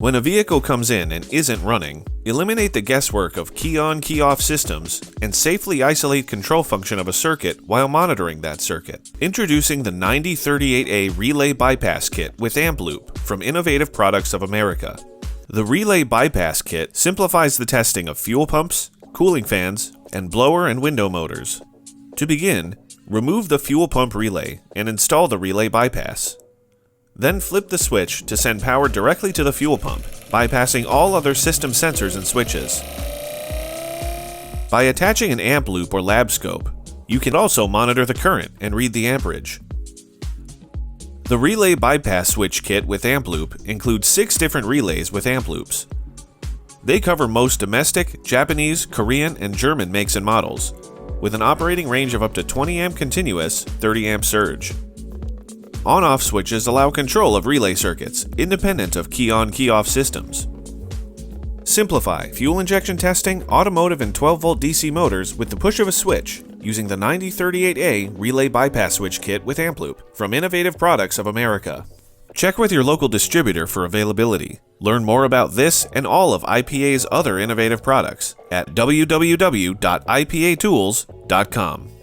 When a vehicle comes in and isn't running, eliminate the guesswork of key-on, key-off systems and safely isolate control function of a circuit while monitoring that circuit. Introducing the 9038A Relay Bypass Kit with Amp Loop from Innovative Products of America. The Relay Bypass Kit simplifies the testing of fuel pumps, cooling fans, and blower and window motors. To begin, remove the fuel pump relay and install the relay bypass. Then flip the switch to send power directly to the fuel pump, bypassing all other system sensors and switches. By attaching an amp loop or lab scope, you can also monitor the current and read the amperage. The Relay Bypass Switch Kit with Amp Loop includes 6 different relays with amp loops. They cover most domestic, Japanese, Korean, and German makes and models, with an operating range of up to 20 amp continuous, 30 amp surge. On-off switches allow control of relay circuits, independent of key-on, key-off systems. Simplify fuel injection testing, automotive and 12-volt DC motors with the push of a switch using the 9038A Relay Bypass Switch Kit with Amp Loop from Innovative Products of America. Check with your local distributor for availability. Learn more about this and all of IPA's other innovative products at www.ipatools.com.